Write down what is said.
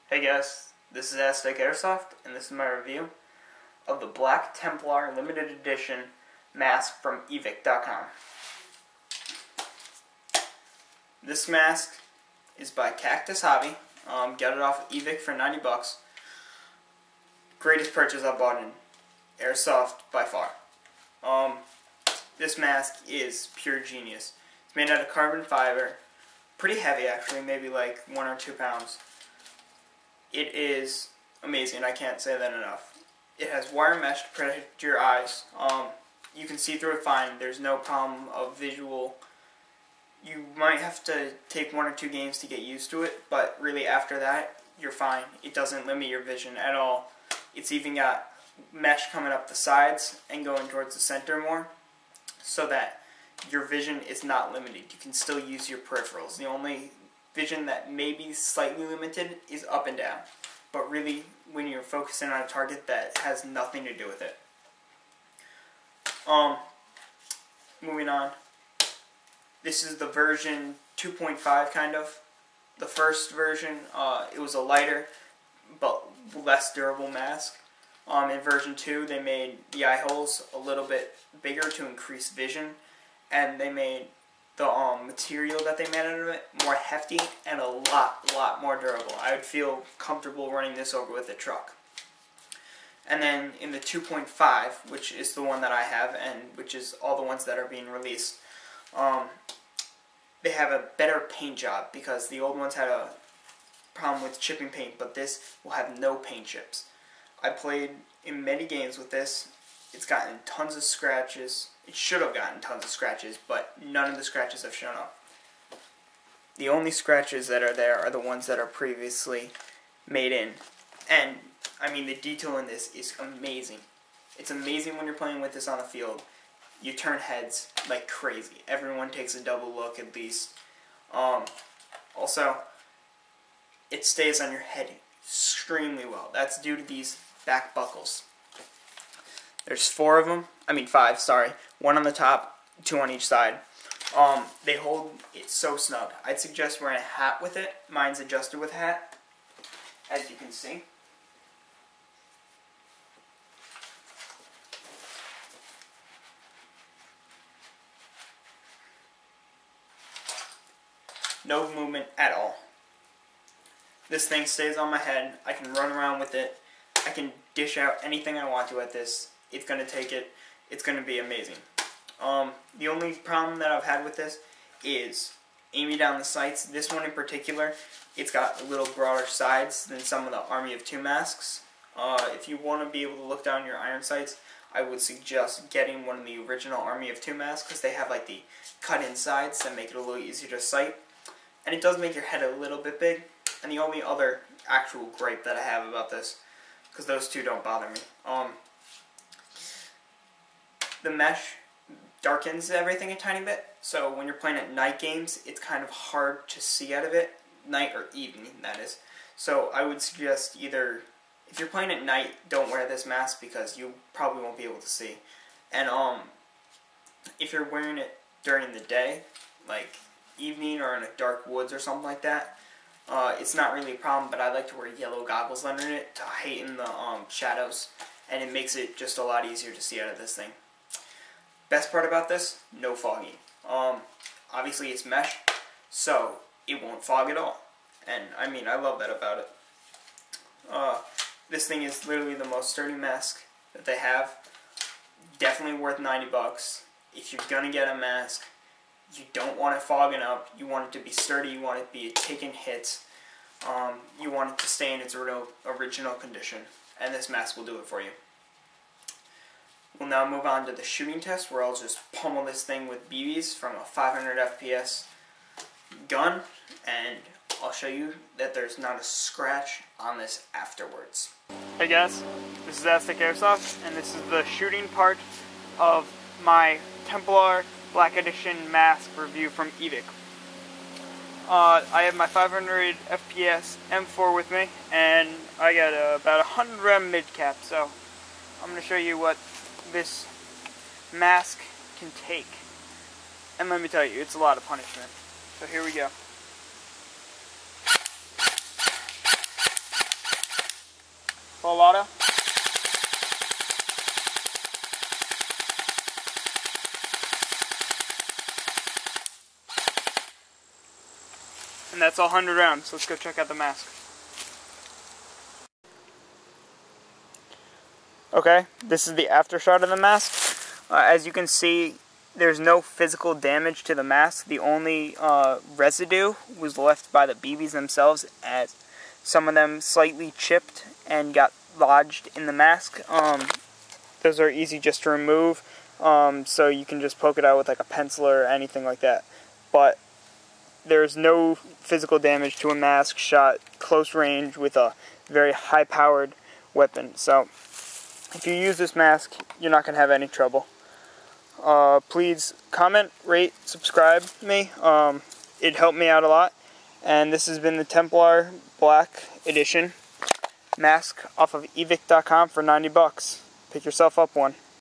Hey guys, this is Airsoft, and this is my review of the Black Templar limited edition mask from evic.com. This mask is by Cactus hobby. Got it off of evic for 90 bucks. Greatest purchase I've bought in Airsoft by far. This mask is pure genius. It's made out of carbon fiber. Pretty heavy actually, maybe like 1 or 2 pounds. It is amazing, I can't say that enough. It has wire mesh to protect your eyes. You can see through it fine. There's no problem of visual. You might have to take 1 or 2 games to get used to it, but really after that, you're fine. It doesn't limit your vision at all. It's even got mesh coming up the sides and going towards the center more, so that your vision is not limited. You can still use your peripherals. The only vision that may be slightly limited is up and down, but really when you're focusing on a target, that has nothing to do with it. Moving on, this is the version 2.5 kind of. The first version, it was a lighter but less durable mask. In version 2 they made the eye holes a little bit bigger to increase vision, and they made the material that they made out of it more hefty and a lot more durable. I would feel comfortable running this over with a truck. And then in the 2.5, which is the one that I have and which is all the ones that are being released, they have a better paint job because the old ones had a problem with chipping paint, but this will have no paint chips. I played in many games with this. It's gotten tons of scratches. It should have gotten tons of scratches, but none of the scratches have shown up. The only scratches that are there are the ones that are previously made in. And, I mean, the detail in this is amazing. It's amazing when you're playing with this on the field. You turn heads like crazy. Everyone takes a double look at least. Also, it stays on your head extremely well. That's due to these back buckles. There's 4 of them. I mean 5, sorry. 1 on the top, 2 on each side. They hold it so snug. I'd suggest wearing a hat with it. Mine's adjusted with a hat, as you can see. No movement at all. This thing stays on my head. I can run around with it. I can dish out anything I want to at this. It's going to take it. It's going to be amazing. The only problem that I've had with this is aiming down the sights. This one in particular, it's got a little broader sides than some of the Army of 2 masks. If you want to be able to look down your iron sights, I would suggest getting one of the original Army of 2 masks because they have like the cut-in sides that make it a little easier to sight. And it does make your head a little bit big. And the only other actual gripe that I have about this, because those 2 don't bother me, the mesh darkens everything a tiny bit, so when you're playing at night games, it's kind of hard to see out of it. Night or evening, that is. So I would suggest either, if you're playing at night, don't wear this mask because you probably won't be able to see. And if you're wearing it during the day, like evening or in a dark woods or something like that, it's not really a problem, but I like to wear yellow goggles under it to heighten the shadows, and it makes it just a lot easier to see out of this thing. Best part about this, no fogging. Obviously it's mesh, so it won't fog at all. And I mean, I love that about it. This thing is literally the most sturdy mask that they have. Definitely worth 90 bucks. If you're gonna get a mask, you don't want it fogging up. You want it to be sturdy. You want it to be taking hits. You want it to stay in its original condition. And this mask will do it for you. We'll now move on to the shooting test, where I'll just pummel this thing with BBs from a 500 FPS gun, and I'll show you that there's not a scratch on this afterwards. Hey guys, this is Airsoft, and this is the shooting part of my Templar Black Edition mask review from evic. I have my 500 FPS M4 with me, and I got about 100 rem mid cap, so I'm going to show you what this mask can take. And let me tell you, it's a lot of punishment. So here we go. Full auto. And that's all 100 rounds. Let's go check out the mask. Okay, this is the after shot of the mask. As you can see, there's no physical damage to the mask. The only residue was left by the BBs themselves, as some of them slightly chipped and got lodged in the mask. Those are easy just to remove, so you can just poke it out with like a pencil or anything like that. But there's no physical damage to a mask shot close range with a very high-powered weapon. So if you use this mask, you're not going to have any trouble. Please comment, rate, subscribe me. It helped me out a lot. And this has been the Templar Black Edition mask off of evic.com for $90. Pick yourself up one.